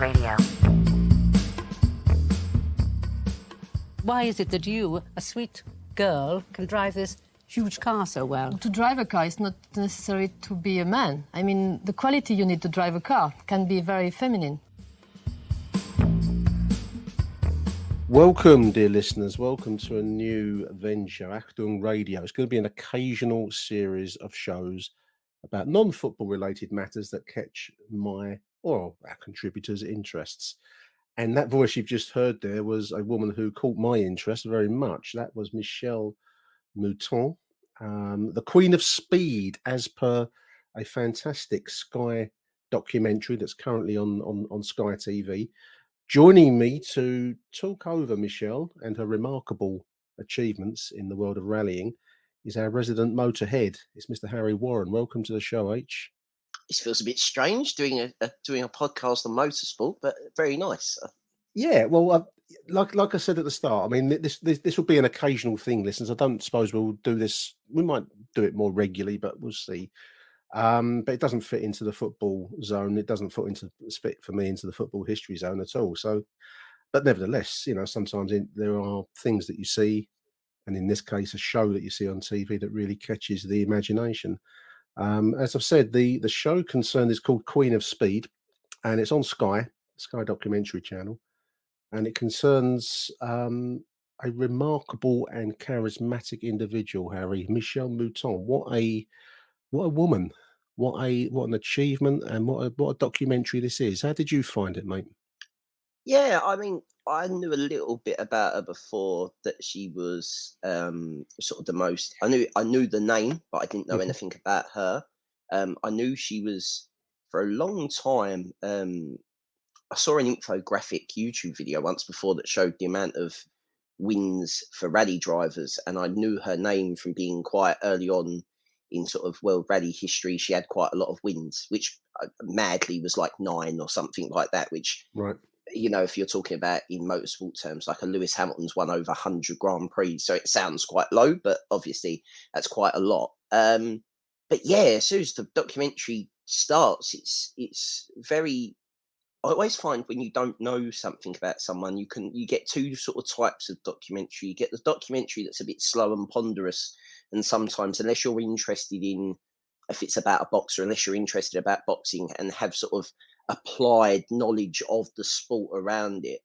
Radio. Why is it that you, a sweet girl, can drive this huge car so well? To drive a car is not necessary to be a man. I mean, the quality you need to drive a car can be very feminine. Welcome, dear listeners. Welcome to a new venture, Achtung Radio. It's going to be an occasional series of shows about non-football related matters that catch my or our contributors' interests. And that voice you've just heard there was a woman who caught my interest very much. That was Michele Mouton, the Queen of Speed, as per a fantastic Sky documentary that's currently on Sky TV. Joining me to talk over Michele and her remarkable achievements in the world of rallying is our resident motorhead. It's Mr. Harry Warren. Welcome to the show, H. This feels a bit strange doing a podcast on motorsport, but very nice. Yeah, well, like I said at the start, I mean, this will be an occasional thing, listeners. I don't suppose we'll do this. We might do it more regularly, but we'll see. But it doesn't fit into the football zone. It doesn't fit for me into the football history zone at all. So, but nevertheless, you know, sometimes there are things that you see, and in this case, a show that you see on TV that really catches the imagination. As I've said, the show concerned is called Queen of Speed, and it's on Sky documentary channel, and it concerns a remarkable and charismatic individual, Harry, Michele Mouton. What a woman! What an achievement, and what a documentary this is. How did you find it, mate? Yeah, I mean, I knew a little bit about her before that she was sort of the most. I knew the name, but I didn't know anything about her. I knew she was for a long time. I saw an infographic YouTube video once before that showed the amount of wins for rally drivers, and I knew her name from being quite early on in sort of world rally history. She had quite a lot of wins, which madly was like 9 or something like that, which, right, you know, if you're talking about in motorsport terms, like a Lewis Hamilton's won over 100 Grand Prix, so it sounds quite low, but obviously that's quite a lot. But yeah, as soon as the documentary starts, it's very. I always find when you don't know something about someone, you get two sort of types of documentary. You get the documentary that's a bit slow and ponderous, and sometimes, unless you're interested in, if it's about a boxer, unless you're interested about boxing and have sort of applied knowledge of the sport around it,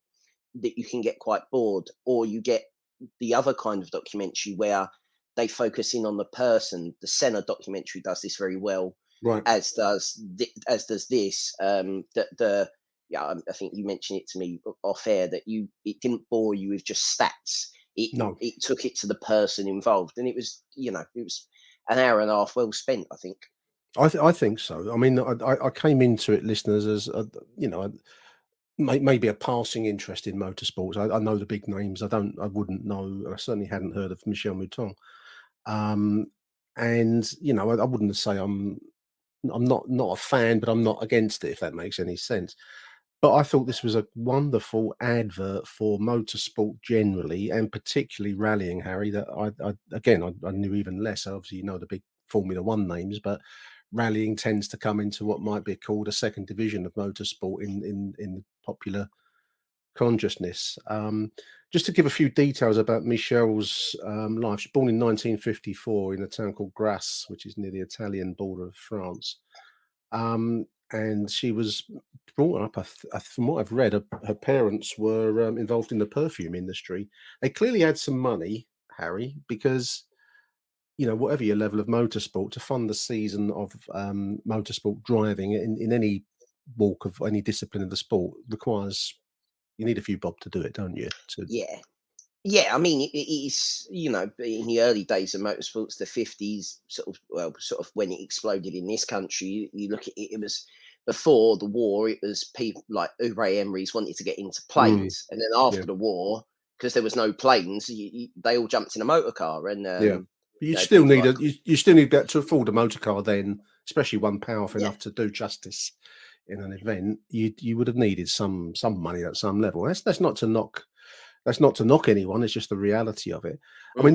that you can get quite bored. Or you get the other kind of documentary where they focus in on the person. The Senna documentary does this very well, right, as does this. Yeah, I think you mentioned it to me off air that it didn't bore you with just stats. It took it to the person involved, and it was an hour and a half well spent, I think. I think so. I mean, I came into it, listeners, as maybe a passing interest in motorsports. I know the big names. I wouldn't know. I certainly hadn't heard of Michele Mouton. And I wouldn't say I'm not a fan, but I'm not against it, if that makes any sense. But I thought this was a wonderful advert for motorsport generally, and particularly rallying, Harry, that I knew even less. Obviously, the big Formula One names, but rallying tends to come into what might be called a second division of motorsport in popular consciousness. Just to give a few details about Michele's life. She was born in 1954 in a town called Grasse, which is near the Italian border of France. And she was brought up, from what I've read, her parents were involved in the perfume industry. They clearly had some money, Harry, because, whatever your level of motorsport, to fund the season of motorsport driving in any walk of any discipline of the sport requires, you need a few bob to do it, don't you? Yeah, I mean, it is, in the early days of motorsports, the 50s, sort of when it exploded in this country, you look at it, it was before the war, it was people like Ray Emery's wanted to get into planes. And then after the war, because there was no planes, they all jumped in a motor car. And you still need that to afford a motor car then, especially one powerful enough to do justice in an event. You would have needed some money at some level. That's not to knock. That's not to knock anyone. It's just the reality of it. I mean,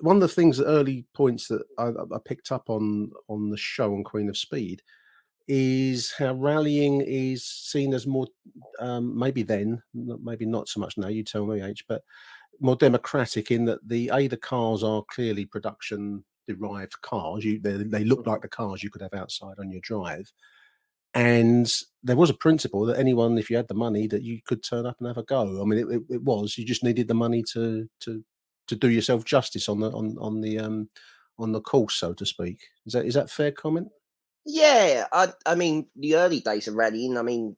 one of the things, the early points that I picked up on the show on Queen of Speed, is how rallying is seen as more, maybe then, maybe not so much now, you tell me, H, but more democratic in that the cars are clearly production derived cars. They look like the cars you could have outside on your drive. And there was a principle that anyone, if you had the money, that you could turn up and have a go. I mean, it was, you just needed the money to do yourself justice on the course, so to speak. Is that fair comment? Yeah, I mean, the early days of rallying, I mean,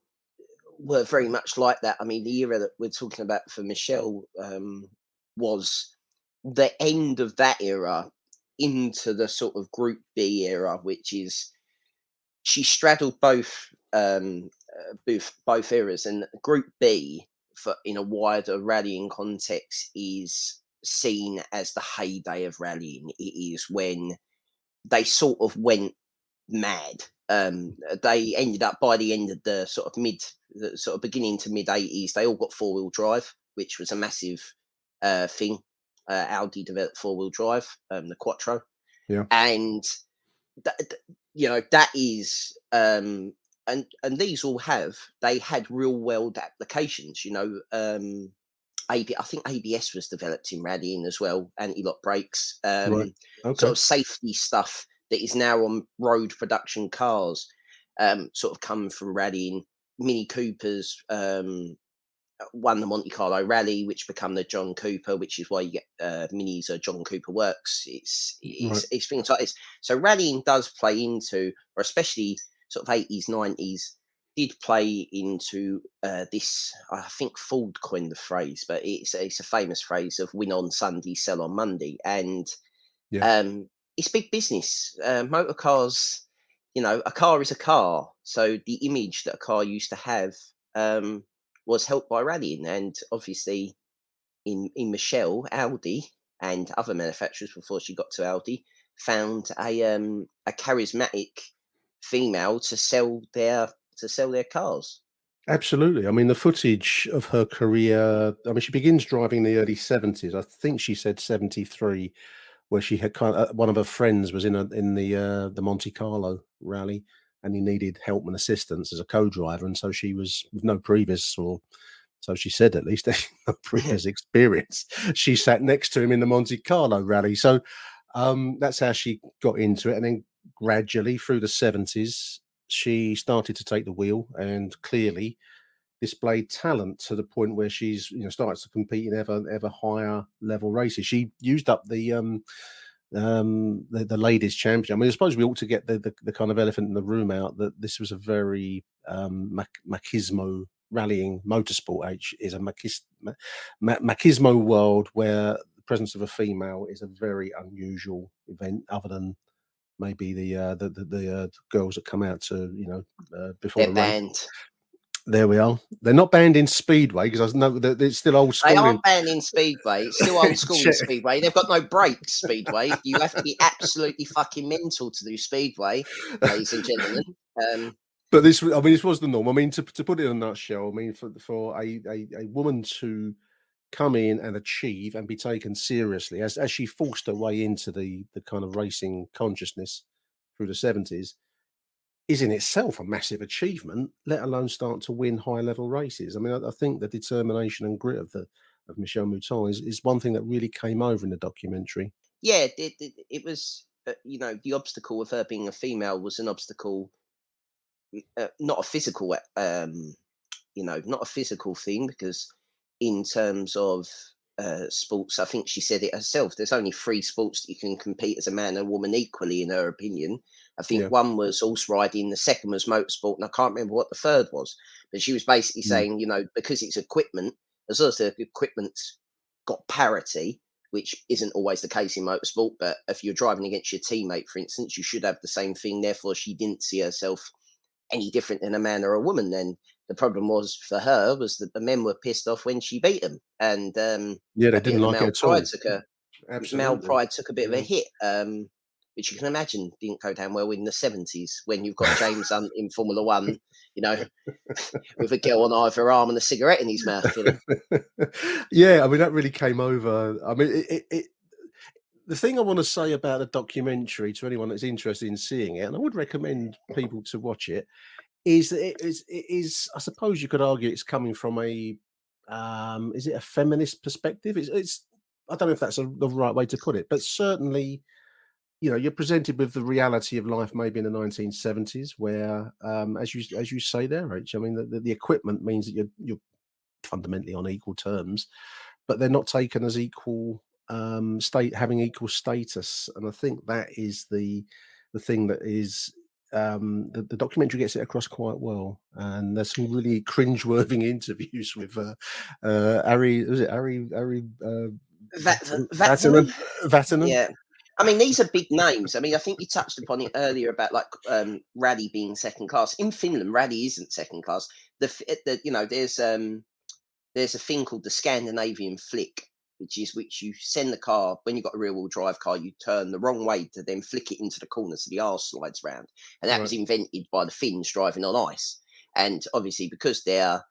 were very much like that. I mean, the era that we're talking about for Michelle was the end of that era into the sort of Group B era, which is she straddled both eras, and Group B, for in a wider rallying context, is seen as the heyday of rallying. It is when they sort of went mad. They ended up by the end of the sort of beginning to mid 80s, they all got four-wheel drive, which was a massive thing. Audi developed four-wheel drive, the Quattro, Yeah. and that is and these all had real world applications. I think ABS was developed in rallying as well, anti-lock brakes, Right. Okay. sort of safety stuff that is now on road production cars, sort of come from rallying. Mini Coopers won the Monte Carlo Rally, which become the John Cooper, which is why you get minis are John Cooper Works. It's things like this. So rallying does play into, or especially sort of 80s, 90s, did play into this. I think Ford coined the phrase, but it's a famous phrase of win on Sunday, sell on Monday, and Yeah. it's big business. Motor cars, a car is a car, so the image that a car used to have was helped by rallying, and obviously in Michelle, Audi and other manufacturers before she got to Audi found a charismatic female to sell their cars. Absolutely. I mean, the footage of her career, I mean, she begins driving in the early 70s. I think she said 73, where she had one of her friends was in the Monte Carlo rally, and he needed help and assistance as a co-driver, and so she was with no previous, or so she said at least, no previous experience. She sat next to him in the Monte Carlo rally. So that's how she got into it, and then gradually through the 70s, she started to take the wheel and clearly displayed talent to the point where she's starts to compete in ever higher level races. She used up the ladies champion. I mean, I suppose we ought to get the kind of elephant in the room out, that this was a very machismo rallying motorsport. H is a machismo world where the presence of a female is a very unusual event, other than maybe the girls that come out to before They're the race. banned. There we are. They're not banned in Speedway, because I know that it's still old school. They aren't banned in Speedway. It's still old school in Speedway. They've got no brakes, Speedway. You have to be absolutely fucking mental to do Speedway, ladies and gentlemen. But this was the norm. I mean, to put it in a nutshell, I mean, for a woman to come in and achieve and be taken seriously, as she forced her way into the kind of racing consciousness through the 70s, is in itself a massive achievement, let alone start to win high level races. I mean, I think the determination and grit of Michele Mouton is one thing that really came over in the documentary. Yeah, it was, the obstacle of her being a female was an obstacle, not a physical, not a physical thing, because in terms of sports, I think she said it herself. There's only three sports that you can compete as a man and woman equally, in her opinion. I think Yeah. one was horse riding, the second was motorsport, and I can't remember what the third was. But she was basically saying, because it's equipment, as long as the equipment's got parity, which isn't always the case in motorsport, but if you're driving against your teammate, for instance, you should have the same thing. Therefore, she didn't see herself any different than a man or a woman. Then the problem was for her was that the men were pissed off when she beat them, and Yeah, they a bit didn't of the like it male at all. pride Absolutely. took a bit of a hit, which you can imagine didn't go down well in the 70s, when you've got James Hunt in Formula One, with a girl on either arm and a cigarette in his mouth. Yeah, I mean, that really came over. I mean, The thing I want to say about the documentary to anyone that's interested in seeing it, and I would recommend people to watch it, is that it is. I suppose you could argue it's coming from a, is it a feminist perspective? It's. I don't know if that's the right way to put it, but certainly, you're presented with the reality of life maybe in the 1970s, where, as you say there, H. I mean, the equipment means that you're fundamentally on equal terms, but they're not taken as equal, having equal status. And I think that is the thing that is, the documentary gets it across quite well. And there's some really cringe-worthy interviews with Harry. Was it Harry Vatanen? Vatanen? Yeah. I mean, these are big names. I mean, I think you touched upon it earlier about like rally being second class. In Finland, rally isn't second class. There's a thing called the Scandinavian flick, which you send the car when you've got a rear-wheel drive car, you turn the wrong way to then flick it into the corner so the arse slides round. And that was Right. invented by the Finns driving on ice. And obviously, because their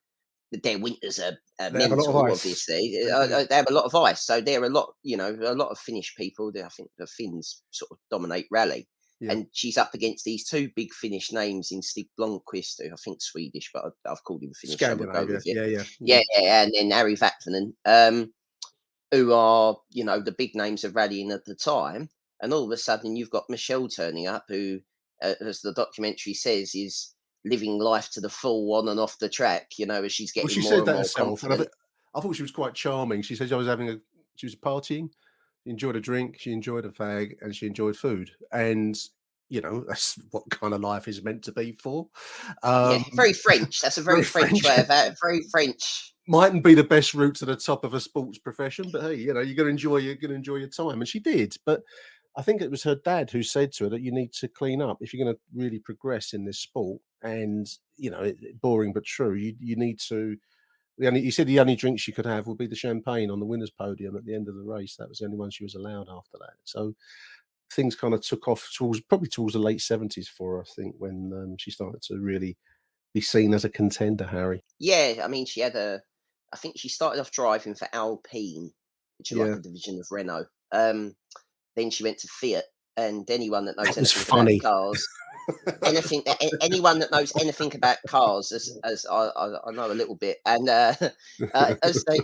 winters are They have a lot of mental, ice. obviously, They do. they have a lot of ice. So they're a lot of Finnish people. I think the Finns sort of dominate rally. Yeah. And she's up against these two big Finnish names in Stig Blomqvist, who I think Swedish, but I've called him Finnish, so we'll go Scandinavia. with you. Yeah. Yeah, and then Harry Vatanen, who are, the big names of rallying at the time. And all of a sudden, you've got Michelle turning up, who, as the documentary says, is living life to the full on and off the track, as she's Well, getting she more said and that more herself, and confident. I thought she was quite charming. She said she was partying, she enjoyed a drink, she enjoyed a fag, and she enjoyed food. And that's what kind of life is meant to be for. Yeah, Um, very French. That's a very very French French. way of that. Very French. Mightn't be the best route to the top of a sports profession, but hey, you're gonna enjoy your time, and she did. But I think it was her dad who said to her that you need to clean up if you're going to really progress in this sport. And boring but true. You need to. He said the only drink she could have would be the champagne on the winners' podium at the end of the race. That was the only one she was allowed after that. So things kind of took off towards the late 70s for her, I think, when she started to really be seen as a contender, Harry. Yeah, I mean, I think she started off driving for Alpine, which are like Yeah, a division of Renault. Then she went to Fiat, and anyone that knows that was anything about funny. cars, anyone that knows anything about cars, as I know a little bit, and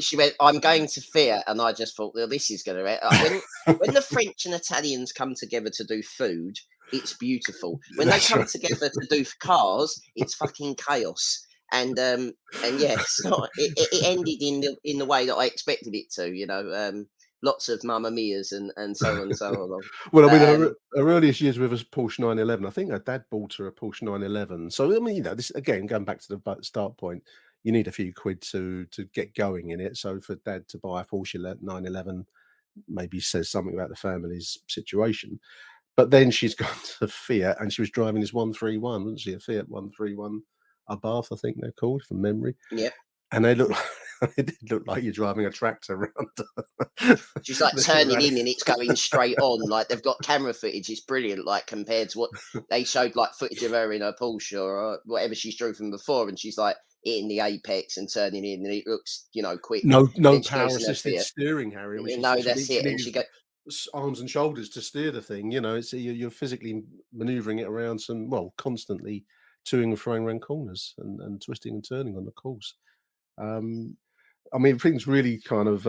she went, "I'm going to Fiat," and I just thought, well, this is going to when the French and Italians come together to do food, it's beautiful. When they That's come right. together to do cars, it's fucking chaos. And yeah, it ended in the way that I expected it to. Lots of Mamma Mia's and so on and so on. Well, I mean, But her earliest years with us Porsche 911. I think her dad bought her a Porsche 911. So I mean, this again going back to the start point. You need a few quid to get going in it. So for dad to buy a Porsche 911 maybe says something about the family's situation. But then she's gone to Fiat, and she was driving this 131, wasn't she? A Fiat 131 Abarth, I think they're called from memory. yeah. And they look it did look like you're driving a tractor around. She's like turning in and it's going straight on. Like they've got camera footage. It's brilliant. Like compared to what they showed, like footage of her in her Porsche or whatever she's driven before, and she's like hitting the apex and turning in, and it looks, quick. No Then she goes power in her assisted Fiat. steering, Harry. I mean, No, she that's needs she it. And needs she go, arms and shoulders to steer the thing. It's you're physically maneuvering it around constantly toing and throwing around corners and twisting and turning on the course. Um, I mean, things really kind of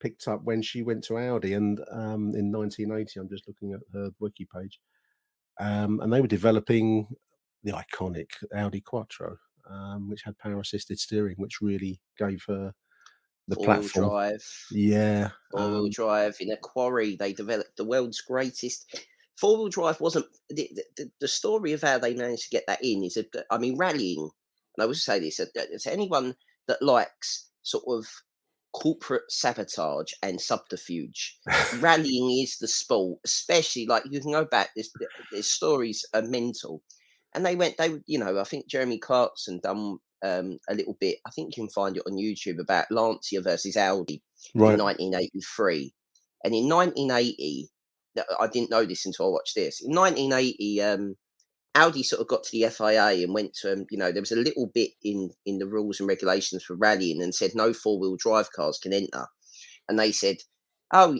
picked up when she went to Audi, and in 1980, I'm just looking at her wiki page, and they were developing the iconic Audi Quattro, which had power assisted steering, which really gave her the four-wheel platform. drive. Yeah, Four-wheel drive in a quarry. They developed the world's greatest. Four-wheel drive wasn't the story of how they managed to get that in is, I mean, rallying. And I will say this to anyone that likes sort of corporate sabotage and subterfuge. Rallying is the sport, especially like you can go back. There's stories are mental, and I think Jeremy Clarkson done a little bit. I think you can find it on YouTube about Lancia versus Audi in right. 1983. And in 1980, I didn't know this until I watched this. In 1980, Audi sort of got to the FIA and went to, there was a little bit in the rules and regulations for rallying and said no four-wheel drive cars can enter. And they said, Oh,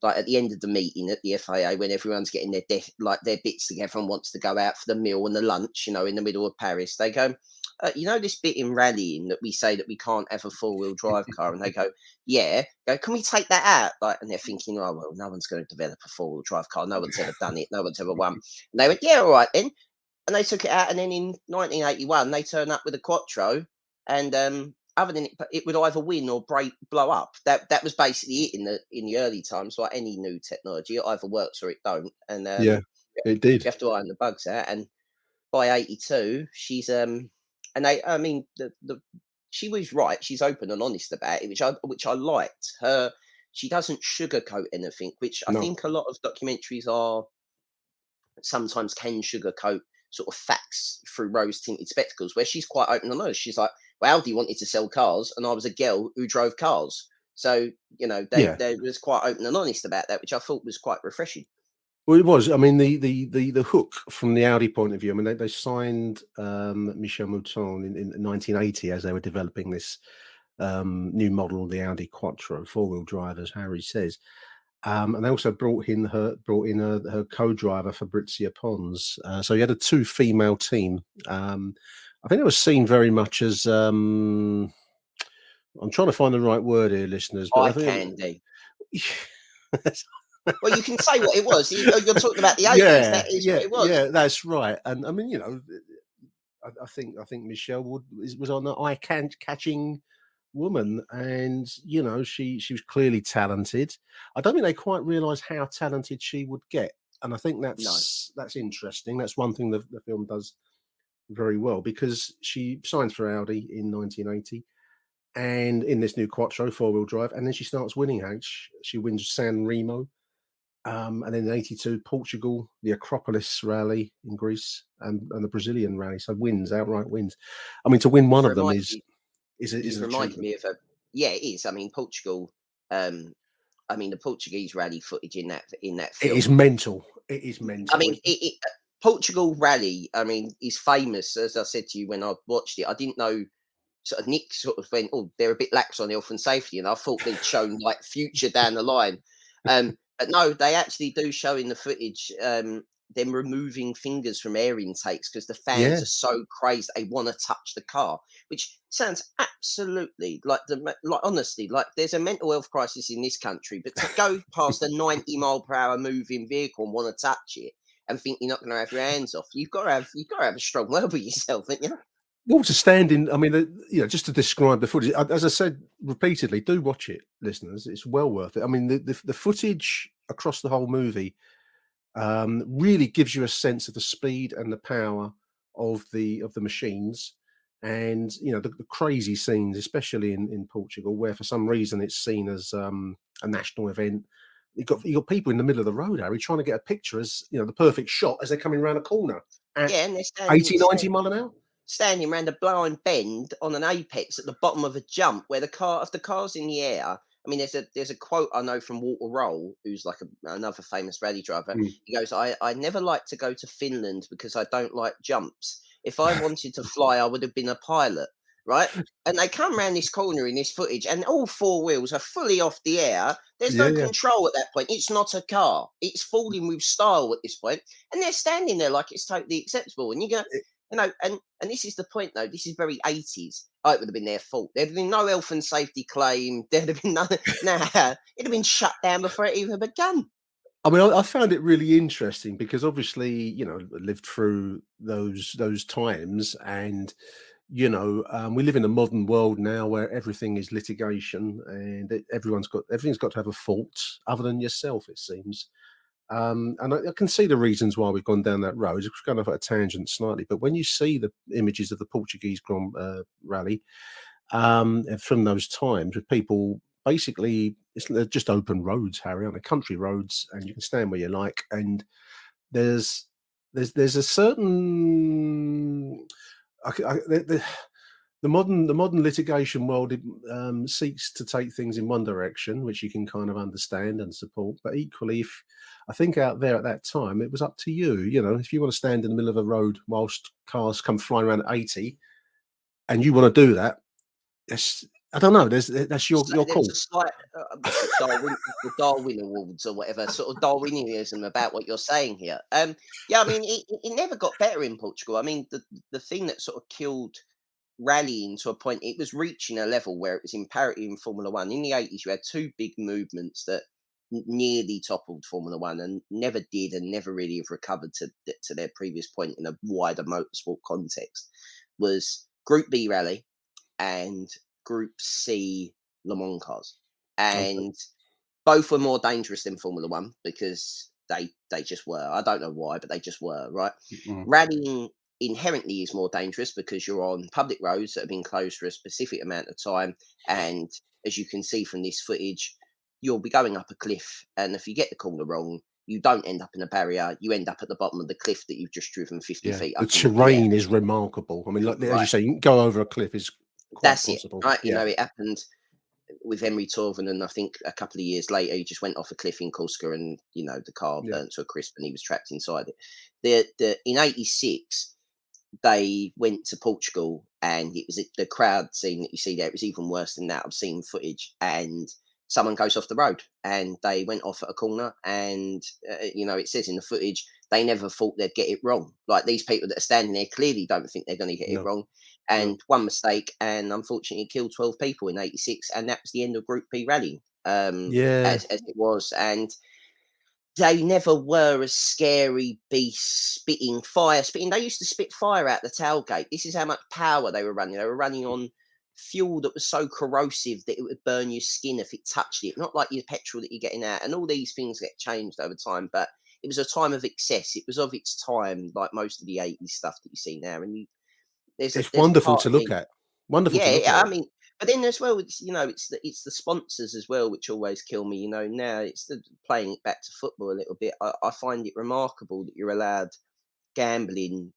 like at the end of the meeting at the FIA, when everyone's getting their bits together and wants to go out for the meal and the lunch, in the middle of Paris, they go, this bit in rallying that we say that we can't have a four-wheel drive car, and they go, yeah, can we take that out? Like, and they're thinking, oh well, no one's going to develop a four-wheel drive car, no one's ever done it, no one's ever won. And they went, yeah, all right then, and they took it out, and then in 1981 they turned up with a Quattro, and other than it would either win or blow up. That was basically it in the early times. Like any new technology, it either works or it don't, and Yeah, it did. you have to iron the bugs out. And by 82, she's and I mean the she was right. She's open and honest about it, which I liked. She doesn't sugarcoat anything, which I No. think a lot of documentaries are sometimes can sugarcoat sort of facts through rose tinted spectacles, where she's quite open and honest. She's like, well, Audi wanted to sell cars, and I was a girl who drove cars. So, Yeah. they was quite open and honest about that, which I thought was quite refreshing. Well, it was. I mean, the hook from the Audi point of view. I mean, they signed Michele Mouton in 1980 as they were developing this new model, the Audi Quattro, four-wheel drive, as Harry says. And they also brought in her co-driver Fabrizia Pons. So you had a two-female team. I think it was seen very much as I'm trying to find the right word here, listeners, but I I think can do. Well, you can say what it was. You're talking about the 80s. yeah, That is yeah, what it was. yeah, that's right. And I mean, I think Michelle was on an eye-catching woman, and she was clearly talented. I don't think they quite realised how talented she would get, and I think No. that's interesting. That's one thing the film does very well, because she signs for Audi in 1980, and in this new Quattro four-wheel drive, and then she starts winning. She wins San Remo. And then in 82, Portugal, the Acropolis rally in Greece, and the Brazilian rally. So outright wins. I mean, to win one You've of them reminded is me, is you've an reminded achievement. me of a, yeah, it is. I mean, Portugal, the Portuguese rally footage in that It is film. mental. It is I mental. mean, Portugal rally, I mean, is famous. As I said to you when I watched it, I didn't know. Sort of Nick sort of went, oh, they're a bit lax on health and safety, and I thought they'd shown like future down the line. But no, they actually do show in the footage them removing fingers from air intakes because the fans Yeah, are so crazed they want to touch the car, which sounds absolutely like honestly, like there's a mental health crisis in this country. But to go past a 90-mile-per-hour moving vehicle and want to touch it and think you're not going to have your hands off, you've got to have a strong word with yourself, haven't you? well, to stand in. I mean, just to describe the footage, as I said repeatedly, do watch it, listeners. It's well worth it. I mean, the footage across the whole movie really gives you a sense of the speed and the power of the machines, and the crazy scenes, especially in Portugal, where for some reason it's seen as a national event. You got people in the middle of the road, Harry, trying to get a picture as the perfect shot as they're coming around a corner at Yeah, and they're 80, 90 mile an hour. standing around a blind bend on an apex at the bottom of a jump where if the car's in the air. I mean, there's a quote I know from Walter Roll, who's like another famous rally driver. Mm. He goes, I never like to go to Finland because I don't like jumps. If I wanted to fly, I would have been a pilot, right? And they come around this corner in this footage, and all four wheels are fully off the air. There's Yeah, no yeah. control at that point. It's not a car. It's falling with style at this point, and they're standing there like it's totally acceptable. And you go, and this is the point though. This is very 80s. Oh, it would have been their fault. There'd have been no health and safety claim. There'd have been none. Nah, it'd have been shut down before it even began. I mean, I found it really interesting because obviously, lived through those times, and we live in a modern world now where everything is litigation, and everything's got to have a fault other than yourself, it seems. And I can see the reasons why we've gone down that road. It's kind of at a tangent slightly, but when you see the images of the Portuguese Grand Rally from those times, with people basically, they're just open roads, Harry, on the country roads, and you can stand where you like. And there's a certain the modern litigation world seeks to take things in one direction, which you can kind of understand and support. But equally, if I think out there at that time, it was up to you. If you want to stand in the middle of a road whilst cars come flying around at 80, and you want to do that, yes, I don't know. That's your There was call. a slight, what's it, the Darwin Awards or whatever, sort of Darwinism about what you're saying here. Yeah, I mean, it never got better in Portugal. I mean, the thing that sort of killed rallying to a point, it was reaching a level where it was in parity in Formula One. In the 80s, you had two big movements that nearly toppled Formula One and never did, and never really have recovered to their previous point in a wider motorsport context. Was Group B rally and Group C Le Mans cars, Okay. and both were more dangerous than Formula One because they just were. I don't know why, but they just were, right? Mm. Rallying inherently is more dangerous because you're on public roads that have been closed for a specific amount of time, and as you can see from this footage, you'll be going up a cliff, and if you get the corner wrong, you don't end up in a barrier. You end up at the bottom of the cliff that you've just driven 50 Yeah, feet the up into the air. terrain is remarkable. I mean, like as you Right. say, you can go over a cliff is quite That's it. possible. Right. You Yeah, know, it happened with Henry Torven, and I think a couple of years later, he just went off a cliff in Corsica, and the car yeah. burnt to a crisp, and he was trapped inside it. In '86, they went to Portugal, and it was the crowd scene that you see there. It was even worse than that. I've seen footage, and someone goes off the road, and they went off at a corner, and it says in the footage they never thought they'd get it wrong. Like, these people that are standing there clearly don't think they're going to get it No, wrong, no. and one mistake, and unfortunately killed 12 people in '86, and that was the end of Group B rally, Yeah, as it was, and they never were a scary beast spitting. They used to spit fire out the tailgate. This is how much power they were running. They were running on fuel that was so corrosive that it would burn your skin if it touched it. Not like your petrol that you're getting out. And all these things get changed over time. But it was a time of excess. It was of its time, like most of the '80s stuff that you see now. And it's there's a wonderful part to of look me. at. Wonderful to Yeah, look at I it. mean, but then as well, it's the sponsors as well which always kill me. Now it's playing it back to football a little bit. I find it remarkable that you're allowed gambling,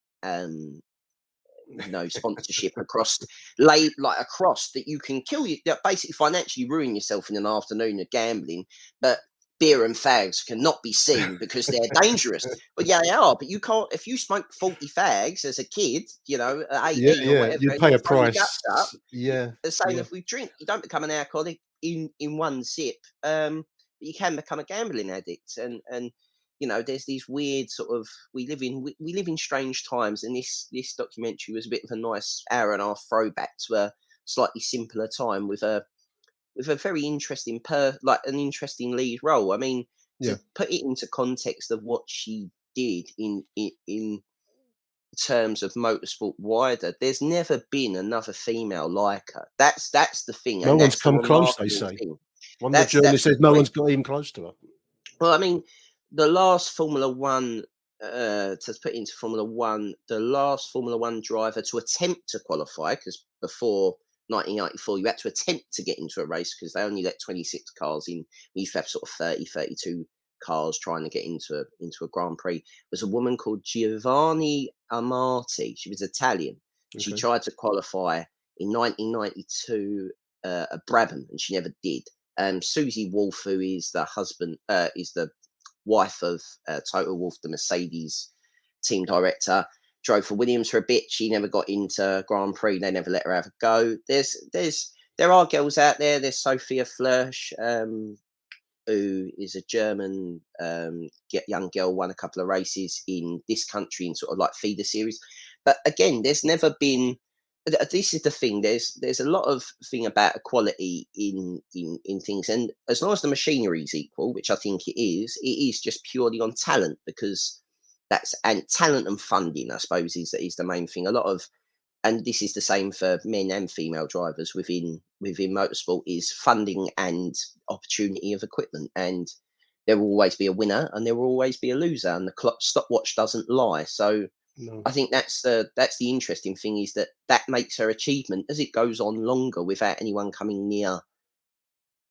sponsorship across across that you can kill you, that basically financially ruin yourself in an afternoon of gambling, but beer and fags cannot be seen because they're dangerous. But yeah, they are. But you can't, if you smoke 40 fags as a kid, at Yeah, 18 or yeah. whatever, You and pay you a throw your guts up. price. Yeah, The same yeah. if we drink, you don't become an alcoholic in one sip, but you can become a gambling addict, and there's these weird sort of, we live in strange times, and this documentary was a bit of a nice hour and a half throwback to a slightly simpler time with a very interesting like an interesting lead role. I mean, Yeah. to put it into context of what she did in terms of motorsport wider, there's never been another female like her. That's the thing, No and one's that's the come close, they remarkable say. thing. One of the That's journalists the says no point. one's got even close to her. Well, I mean, the last Formula One, to put into Formula One, the last Formula One driver to attempt to qualify, because before 1994, you had to attempt to get into a race because they only let 26 cars in. We used to have sort of 30, 32 cars trying to get into a Grand Prix. Was a woman called Giovanni Amati. She was Italian. She Okay. tried to qualify in 1992 at Brabham, and she never did. Susie Wolff, who is is the wife of Toto Wolff, the Mercedes team director, drove for Williams for a bit. She never got into Grand Prix. They never let her have a go. There are girls out there. There's Sophia Flörsch, who is a German young girl, won a couple of races in this country in sort of like feeder series. But again, there's never been. This is the thing. There's a lot of thing about equality in things, and as long as the machinery is equal, which I think it is just purely on talent, because and talent and funding, I suppose, is the main thing. A lot of, and this is the same for men and female drivers within motorsport, is funding and opportunity of equipment, and there will always be a winner and there will always be a loser, and the clock stopwatch doesn't lie. So No. I think that's the interesting thing, is that makes her achievement, as it goes on longer without anyone coming near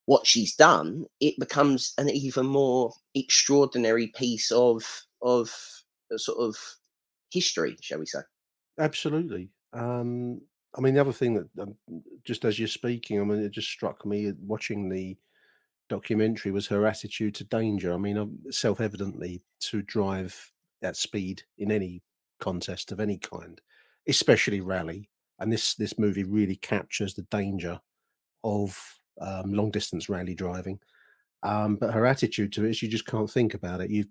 what she's done, it becomes an even more extraordinary piece of sort of history, shall we say. Absolutely. I mean, the other thing that just as you're speaking, I mean, it just struck me watching the documentary was her attitude to danger. I mean, self-evidently, to drive at speed in any contest of any kind, especially rally, and this movie really captures the danger of long distance rally driving. But her attitude to it is you just can't think about it.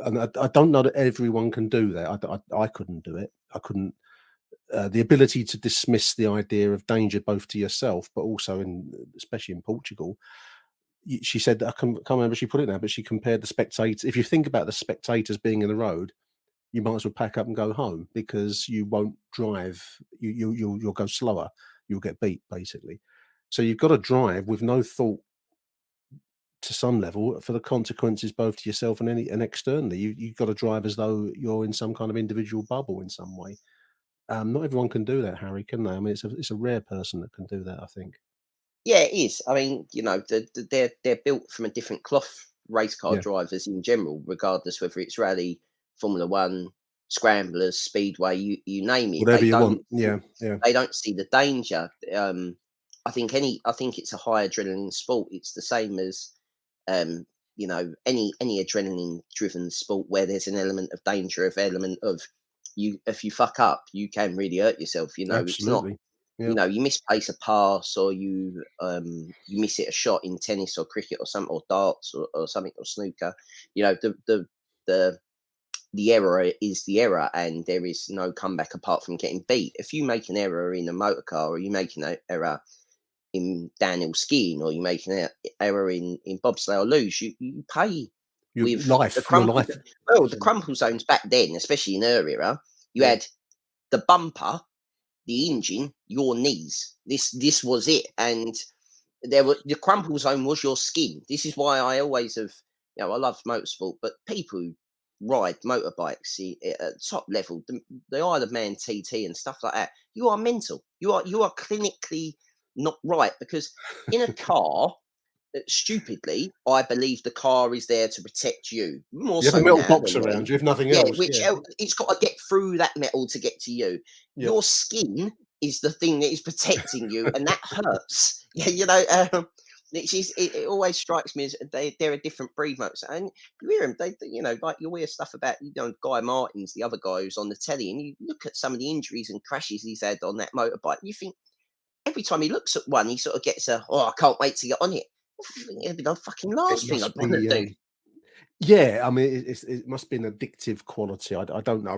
And I don't know that everyone can do that. I couldn't do it. I couldn't. The ability to dismiss the idea of danger both to yourself, but also especially in Portugal. She said that can't remember she put it now, but she compared the spectators. If you think about the spectators being in the road, you might as well pack up and go home because you won't drive. You'll go slower. You'll get beat basically. So you've got to drive with no thought to some level for the consequences both to yourself and externally. You've got to drive as though you're in some kind of individual bubble in some way. Not everyone can do that, Harry, can they? I mean, it's a rare person that can do that, I think. Yeah, it is. I mean, they're built from a different cloth, race car Yeah, drivers in general, regardless whether it's rally, Formula One, scramblers, speedway, you name it. whatever you want. Yeah, yeah, They don't see the danger. I think it's a high adrenaline sport. It's the same as any adrenaline driven sport where there's an element of danger, element of you. If you fuck up, you can really hurt yourself. It's not, absolutely. Yeah, you misplace a pass, or you miss it a shot in tennis or cricket or something, or darts or something, or snooker. The the error is the error, and there is no comeback apart from getting beat. If you make an error in a motor car, or you make an error in downhill skiing, or you make an error in bobsleigh or luge, you pay with the your crumple. life. Well, the crumple zones back then, especially in her era, you Yeah, had the bumper, the engine, your knees. This was it, and the crumple zone was your skin. This is why I always have, I love motorsport, but people who ride motorbikes at top level, the Isle of Man TT and stuff like that, you are mental. You are clinically not right, because in a car, stupidly, I believe the car is there to protect you more you have a so metal now box than around when. you, if nothing Yeah, else. which Yeah, it's got to get through that metal to get to you. yeah. Your skin is the thing that is protecting you, and that hurts. Yeah, it always strikes me as they're a different breed, most. And you hear them, like you hear stuff about Guy Martins, the other guy who's on the telly, and you look at some of the injuries and crashes he's had on that motorbike, and you think every time he looks at one, he sort of gets I can't wait to get on it. It'd be the fucking It last thing I'd must want to be. do. Yeah, I mean, it must be an addictive quality. I don't know,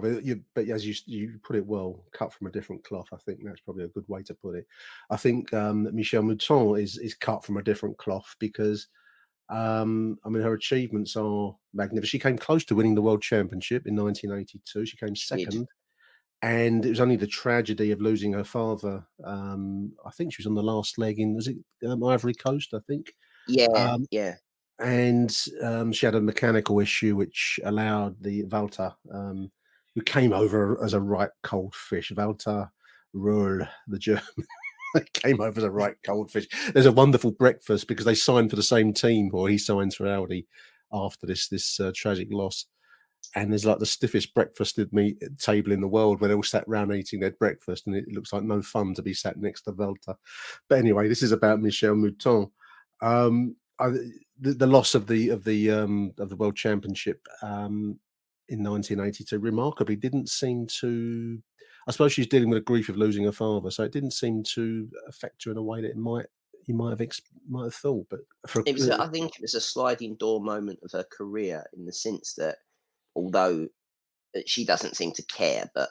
but as you put it well, cut from a different cloth. I think that's probably a good way to put it. I think that Michele Mouton is cut from a different cloth because I mean her achievements are magnificent. She came close to winning the world championship in 1982. She came She did. second, and it was only the tragedy of losing her father. I think she was on the last leg in was it Ivory Coast? I think. Yeah, Um, yeah. and she had a mechanical issue which allowed the Walter, who came over as a right cold fish, Walter Röhrl, the German, came over as a right cold fish. There's a wonderful breakfast because they signed for the same team, or he signs for Audi after this tragic loss. And there's like the stiffest breakfast table in the world where they all sat round eating their breakfast, and it looks like no fun to be sat next to Walter. But anyway, this is about Michele Mouton. The loss of the World Championship in 1982 remarkably didn't seem to. I suppose she's dealing with the grief of losing her father, so it didn't seem to affect her in a way that you might have thought. But I think it was a sliding door moment of her career, in the sense that, although she doesn't seem to care, but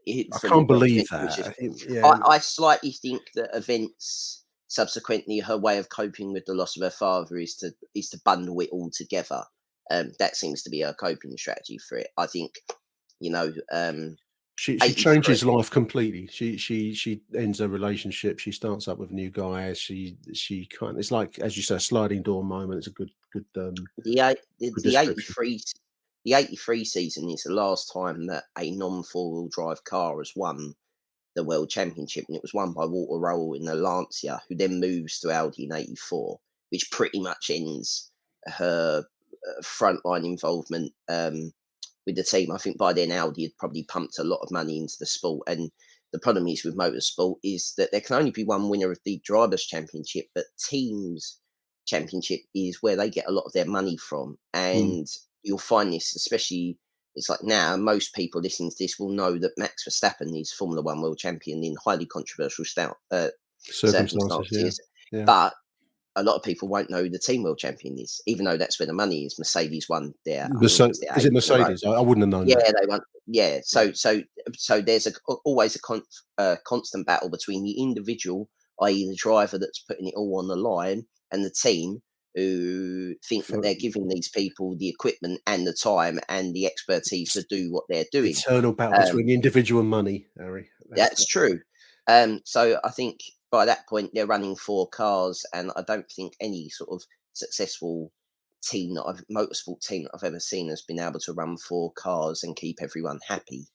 I from the can't believe documentary, which is, that. Yeah, I slightly think that events subsequently, her way of coping with the loss of her father is to bundle it all together. That seems to be her coping strategy for it. I think, you know, she 83. changes life completely. She ends a relationship. She starts up with a new guy. She kind. It's like, as you say, a sliding door moment. It's a The eight good the description. 83 the 83 season is the last time that a non-four-wheel drive car has won the world championship, and it was won by Walter Röhrl in the Lancia, who then moves to Audi in 84, which pretty much ends her frontline involvement with the team. I think by then Audi had probably pumped a lot of money into the sport, and the problem is with motorsport is that there can only be one winner of the drivers' championship, but teams' championship is where they get a lot of their money from, Mm. and you'll find this, especially, it's like now most people listening to this will know that Max Verstappen is Formula One world champion in highly controversial Circumstances, yeah. circumstances. Yeah. But a lot of people won't know who the team world champion is, even though that's where the money is. Mercedes won their, I mean, was it Is it 8 in a row? Mercedes? I wouldn't have known Yeah, that. they won. Yeah, Yeah. so there's always a constant battle between the individual, i.e., the driver that's putting it all on the line, and the team who think that For they're giving these people the equipment and the time and the expertise to do what they're doing. eternal battle Um, between the individual and money, Harry. that's true. So I think by that point they're running 4 cars, and I don't think any sort of successful motorsport team that I've ever seen has been able to run 4 cars and keep everyone happy.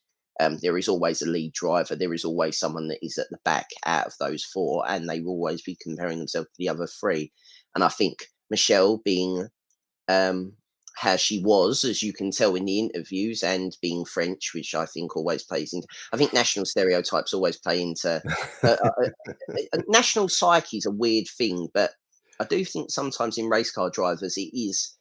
There is always a lead driver. There is always someone that is at the back out of those 4, and they will always be comparing themselves to the other 3. And I think Michelle, being how she was, as you can tell in the interviews, and being French, which I think always plays into. I think national stereotypes always play into. National psyche is a weird thing, but I do think sometimes in race car drivers it is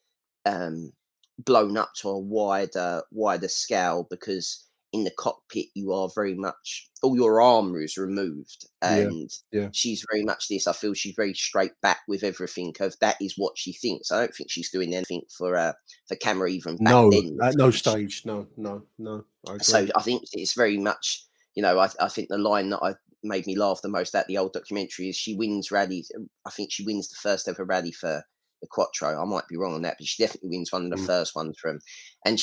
um, blown up to a wider scale, because in the cockpit you are very much, all your armor is removed, Yeah, and yeah. she's very much this. I feel she's very straight back with everything. Of that is what she thinks. I don't think she's doing anything for camera even back No, then. at no stage. No, no, no. I So agree. I think it's very much, I think the line that I made me laugh the most at the old documentary is she wins rallies. I think she wins the first ever rally for the Quattro. I might be wrong on that, but she definitely wins one of the Mm. first ones from. And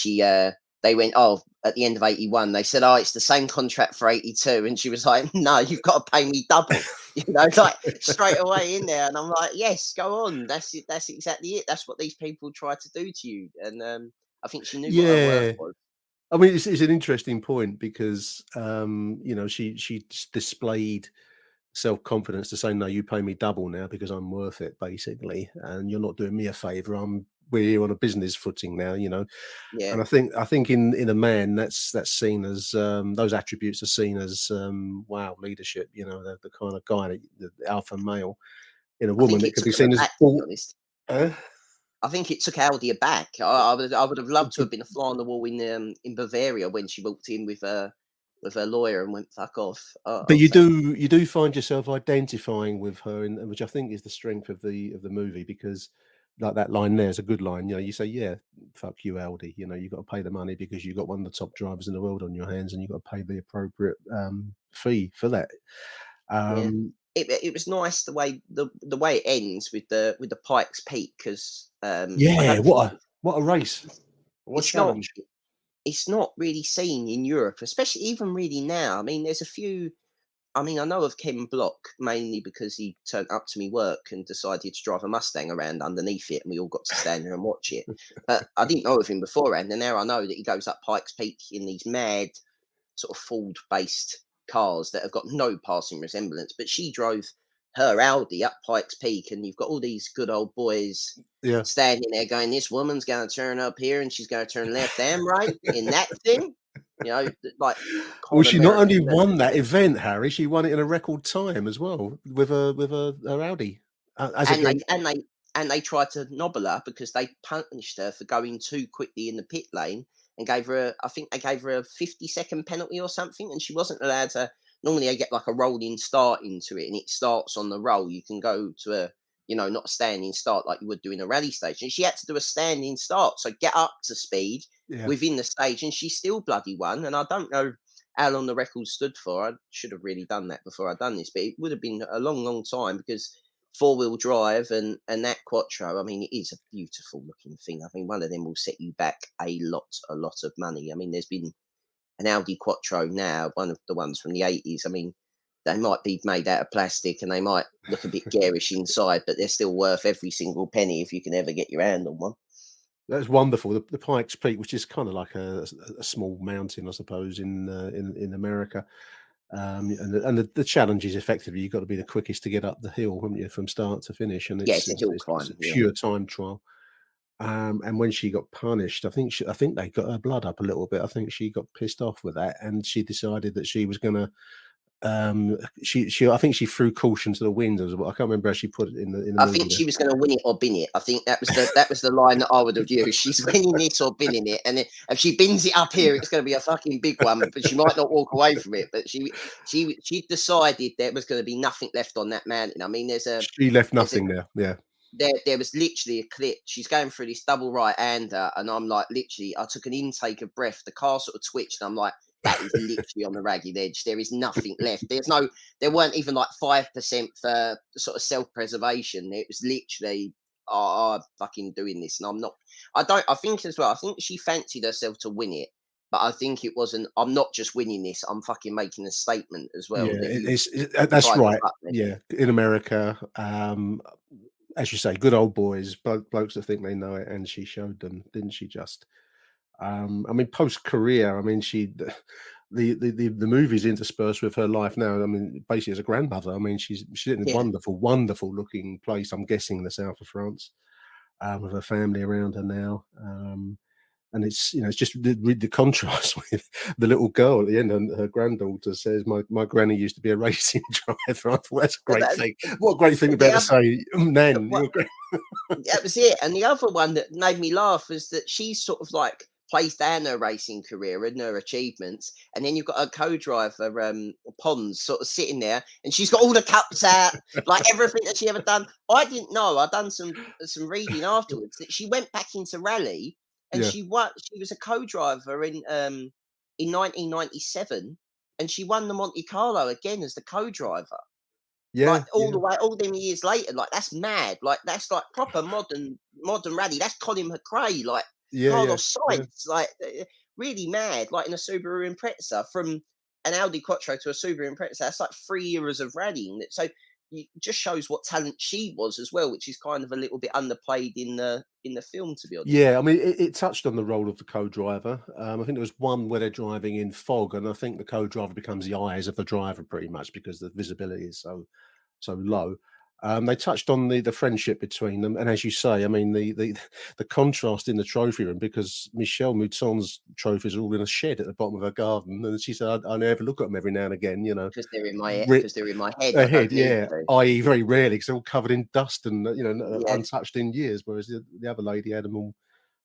they went, oh, at the end of 81, they said, oh, it's the same contract for 82. And she was like, no, you've got to pay me double, like straight away in there. And I'm like, yes, go on. That's it. That's exactly it. That's what these people try to do to you. And I think she knew what her worth Yeah. was. I mean, it's an interesting point because she displayed self confidence to say, "No, you pay me double now because I'm worth it, basically, and you're not doing me a favor. We're here on a business footing now, you know." Yeah. And I think in a man that's seen as those attributes are seen as wow, leadership. You know, the kind of guy, the alpha male. In a I woman, think it it could be took her seen as aback, to be bull. honest. Uh, I think it took Audi aback. I would have loved to but have been a fly on the wall in Bavaria when she walked in with her lawyer and went fuck off. But Oh, thank you. you do find yourself identifying with her, and which I think is the strength of the movie because, like that line there is a good line. You know, you say, "Yeah, fuck you, Aldi." You know, you've got to pay the money because you've got one of the top drivers in the world on your hands, and you've got to pay the appropriate fee for that. Yeah. Um, It was nice the way it ends with the Pikes Peak, because I yeah, don't think what a race, what a it's not challenge. it's not really seen in Europe, especially even really now. I mean, there's a few. I mean, I know of Ken Block mainly because he turned up to me work and decided to drive a Mustang around underneath it, and we all got to stand there and watch it. But I didn't know of him beforehand, and now I know that he goes up Pikes Peak in these mad sort of Ford-based cars that have got no passing resemblance. But she drove her Audi up Pikes Peak, and you've got all these good old boys Yeah. standing there going, "This woman's going to turn up here, and she's going to turn left and right in that thing." Like Well, con she not only American. won that event, Harry, she won it in a record time as well with her Audi as and they again. and they and they tried to nobble her because they punished her for going too quickly in the pit lane, and gave her I think they gave her a 50-second penalty or something, and she wasn't allowed to. Normally they get like a rolling start into it, and it starts on the roll. You can go to a not a standing start like you would do in a rally stage, and she had to do a standing start, so get up to speed Yeah. within the stage, and she still bloody won. And I don't know how long the record stood for. I should have really done that before I'd done this, but it would have been a long time, because four-wheel drive and that Quattro, I mean, it is a beautiful looking thing. I mean, one of them will set you back a lot of money. I mean, there's been an Audi Quattro now, one of the ones from the 80s. I mean, they might be made out of plastic and they might look a bit garish inside, but they're still worth every single penny if you can ever get your hand on one. That's wonderful. The Pikes Peak, which is kind of like a small mountain, I suppose, in America, and the challenge is effectively you've got to be the quickest to get up the hill, haven't you, from start to finish, and Yeah, it's it's a it's, hill it's, it's climb. a Yeah. pure time trial. And when she got punished, I think they got her blood up a little bit. I think she got pissed off with that, and she decided that she was going to she I think she threw caution to the wind as well. I can't remember how she put it in the I movie think there. she was going to win it or bin it. I think that was the line that I would have used. She's winning this or binning it, and if she bins it up here, it's going to be a fucking big one. But she might not walk away from it. But she decided there was going to be nothing left on that mountain. I mean, She left nothing there. Yeah. there was literally a clip. She's going through this double right-hander, and I'm like, literally, I took an intake of breath. The car sort of twitched, and I'm like, that is literally on the ragged edge. There is nothing left. There weren't even like 5% for sort of self-preservation. It was literally, I'm fucking doing this, and I'm not. I think as well. I think she fancied herself to win it, but I think it wasn't. I'm not just winning this. I'm fucking making a statement as well. Yeah, that's right. Yeah, in America, as you say, good old boys, blokes that think they know it, and she showed them, didn't she? Just, I mean, post career, I mean, the movies interspersed with her life now. I mean, basically as a grandmother. I mean, she's in a wonderful looking place. I'm guessing in the south of France, with her family around her now. And it's it's just the contrast with the little girl at the end, and her granddaughter says, "My granny used to be a racing driver." I thought that's a great thing. What a great thing to be able to say, "Nan, that was it." And the other one that made me laugh was that she's sort of like plays down her racing career and her achievements, and then you've got a co-driver, Pons, sort of sitting there, and she's got all the cups out, like everything that she ever done. I didn't know. I'd done some reading afterwards that she went back into rally, and Yeah. she was a co-driver in 1997, and she won the Monte Carlo again as the co-driver. Like all the way, all them years later, like that's mad. Like that's like proper modern rally. That's Colin McRae, like Carlos Sainz, like really mad. Like in a Subaru Impreza, from an Audi Quattro to a Subaru Impreza, that's like 3 years of rallying. So it just shows what talent she was as well, which is kind of a little bit underplayed in the film, to be honest. Yeah, I mean, it touched on the role of the co-driver. I think there was one where they're driving in fog, and I think the co-driver becomes the eyes of the driver pretty much because the visibility is so low. They touched on the friendship between them, and as you say, I mean the contrast in the trophy room, because Michele Mouton's trophies are all in a shed at the bottom of her garden, and she said, "I never look at them every now and again, Because they're in my head. Her I head, don't need yeah, to. i.e. very rarely, because they're all covered in dust and Yeah. untouched in years, whereas the other lady had them all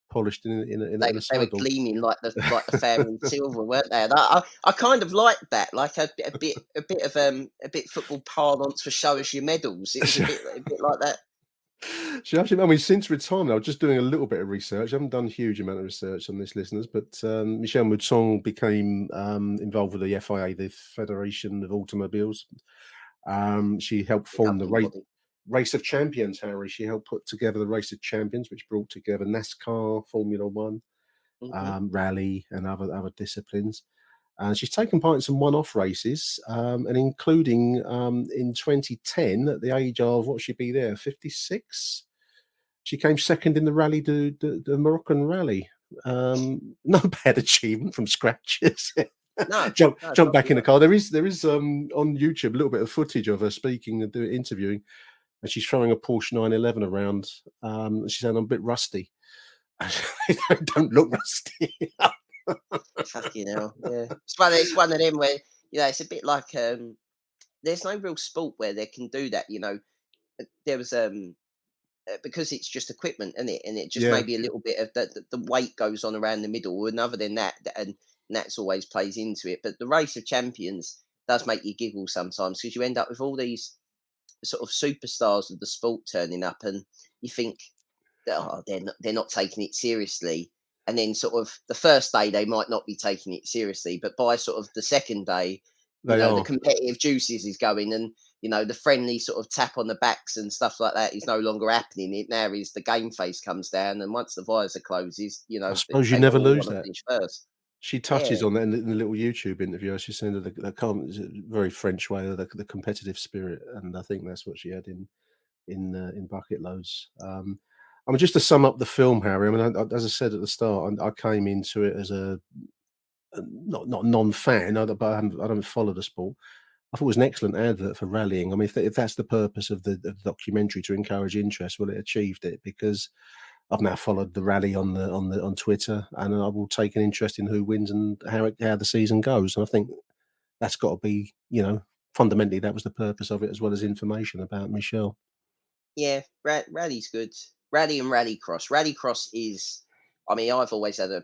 polished in They a were sideboard." gleaming like the fairy silver, weren't they? And I kind of liked that, like a bit of football parlance for show us your medals. It was a bit like that. She actually, I mean, since retirement, I was just doing a little bit of research. I haven't done a huge amount of research on this, listeners, but Michele Mouton became involved with the FIA, the Federation of Automobiles. She helped form the Race of Champions, Harry. She helped put together the Race of Champions, which brought together NASCAR, Formula One, rally, and other disciplines. And she's taken part in some one-off races, and including in 2010, at the age of, what should be there, 56, she came second in the rally, the Moroccan rally. No bad achievement from scratch. No, jump back in the car. There is on YouTube a little bit of footage of her speaking and interviewing, and she's throwing a Porsche 911 around. She's saying, "I'm a bit rusty." They don't look rusty. fucking hell, yeah. It's one of them where it's a bit like there's no real sport where they can do that. There was because it's just equipment, isn't it? And it just maybe a little bit of the weight goes on around the middle, and other than that, and that's always plays into it. But the Race of Champions does make you giggle sometimes, because you end up with all these sort of superstars of the sport turning up, and you think, oh, they're not taking it seriously. And then sort of the first day they might not be taking it seriously, but by sort of the second day, the competitive juices is going, and the friendly sort of tap on the backs and stuff like that is no longer happening. It now is the game face comes down, and once the visor closes, I suppose you never lose that. First. She touches on that in the little YouTube interview. She's saying that the very French way, the competitive spirit, and I think that's what she had in bucket loads. I mean, just to sum up the film, Harry. I mean, as I said at the start, I came into it as a not non-fan, but I don't follow the sport. I thought it was an excellent advert for rallying. I mean, if that's the purpose of the documentary, to encourage interest, well, it achieved it, because I've now followed the rally on Twitter, and I will take an interest in who wins and how the season goes. And I think that's got to be, fundamentally that was the purpose of it, as well as information about Michele. Yeah, rally's good. Rally and rallycross. Rallycross is, I mean, I've always had a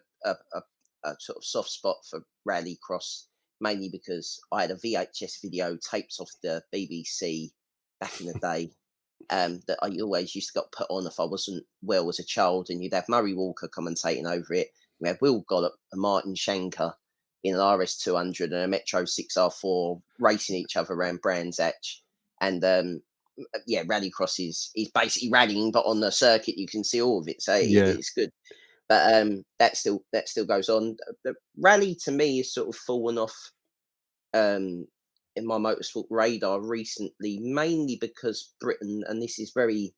sort of soft spot for rallycross, mainly because I had a VHS video tapes off the BBC back in the day. That I always used to get put on if I wasn't well as a child, and you'd have Murray Walker commentating over it. We had Will Gollop and Martin Shanker in an RS200 and a Metro 6R4 racing each other around Brands Hatch. And yeah, rallycross is basically rallying, but on the circuit you can see all of it, so it's good. But that still goes on. The rally to me has sort of fallen off in my motorsport radar recently, mainly because Britain, and this is very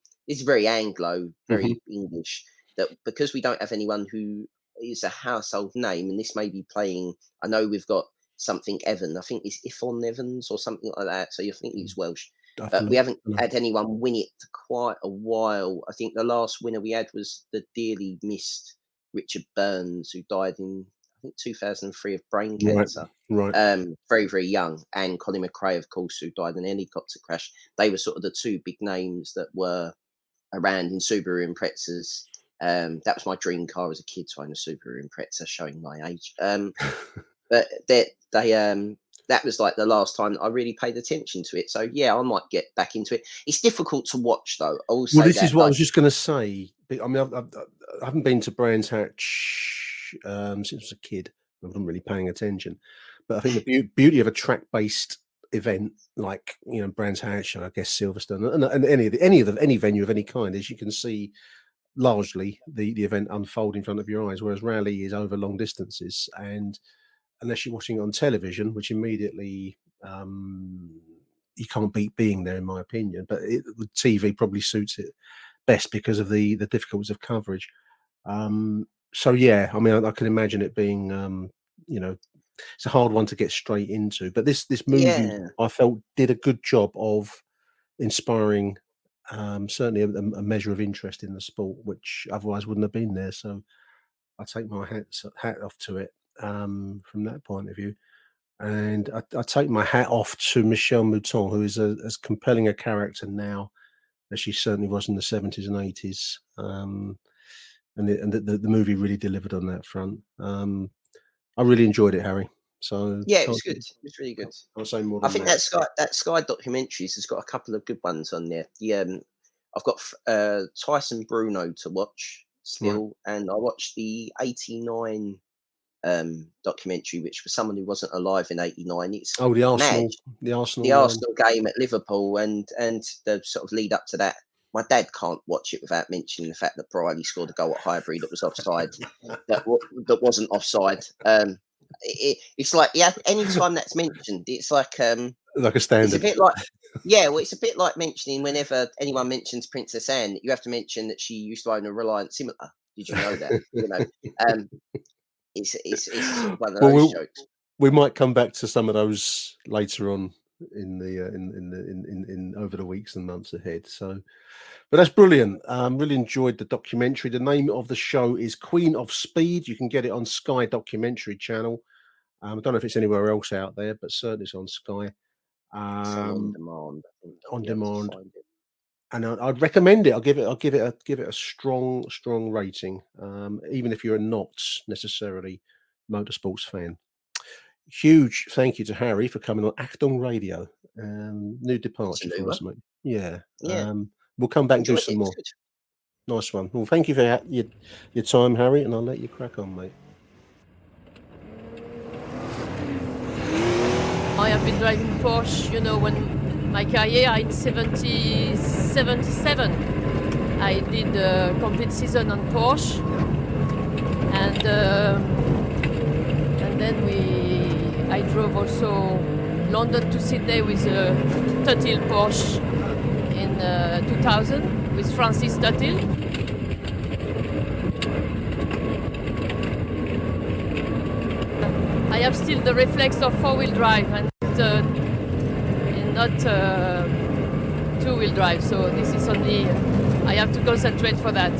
Anglo, very English, that because we don't have anyone who is a household name, and this may be playing. I know we've got something Evan. I think it's Ifon Evans or something like that. So you think he's Welsh, but we haven't had anyone win it for quite a while. I think the last winner we had was the dearly missed Richard Burns, who died in, I think, 2003 of brain cancer. Right. Very, very young. And Colin McRae, of course, who died in a helicopter crash. They were sort of the two big names that were around in Subaru Imprezas. That was my dream car as a kid, to own a Subaru Impreza, showing my age. But that was like the last time that I really paid attention to it. So yeah, I might get back into it. It's difficult to watch, though. This is what I was just going to say. I mean, I haven't been to Brands Hatch since I was a kid. I wasn't really paying attention, but I think the beauty of a track-based event like Brands Hatch and I guess Silverstone and any venue of any kind is you can see largely the event unfold in front of your eyes, whereas rally is over long distances, and unless you're watching it on television, which immediately you can't beat being there, in my opinion. But the TV probably suits it best because of the difficulties of coverage. So yeah, I mean, I can imagine it being, it's a hard one to get straight into. But this movie, I felt, did a good job of inspiring certainly a measure of interest in the sport, which otherwise wouldn't have been there. So I take my hat off to it from that point of view. And I take my hat off to Michele Mouton, who is as compelling a character now as she certainly was in the 70s and 80s. And the movie really delivered on that front. I really enjoyed it, Harry. So yeah, it was good. It was really good. I'll say more. I think that Sky documentaries has got a couple of good ones on there. I've got Tyson Bruno to watch still, and I watched the '89 documentary, which for someone who wasn't alive in '89, it's the Arsenal game at Liverpool, and the sort of lead up to that. My dad can't watch it without mentioning the fact that Briley scored a goal at Highbury that was offside, that wasn't offside. It's like, yeah, anytime that's mentioned, it's like a standard. It's a bit like, it's a bit like mentioning whenever anyone mentions Princess Anne, you have to mention that she used to own a Reliant Simulator. Did you know that? It's sort of one of those jokes. We might come back to some of those later on in over the weeks and months ahead. So, but that's brilliant. Really enjoyed the documentary. The name of the show is Queen of Speed. You can get it on Sky Documentary Channel. I don't know if it's anywhere else out there, but certainly it's on Sky. On demand. On demand. And I'd recommend it. I'll give it a strong rating, even if you're not necessarily motorsports fan. Huge thank you to Harry for coming on Achtung Radio. New departure for us, mate. Yeah. We'll come back and do some more. Nice one. Well, thank you for your time, Harry, and I'll let you crack on, mate. I have been driving Porsche, when my career in 77, I did a complete season on Porsche, and then I drove also London to Sydney with a Tuthill Porsche in 2000 with Francis Tuthill. I have still the reflex of four-wheel drive and not two-wheel drive, so this is only, I have to concentrate for that.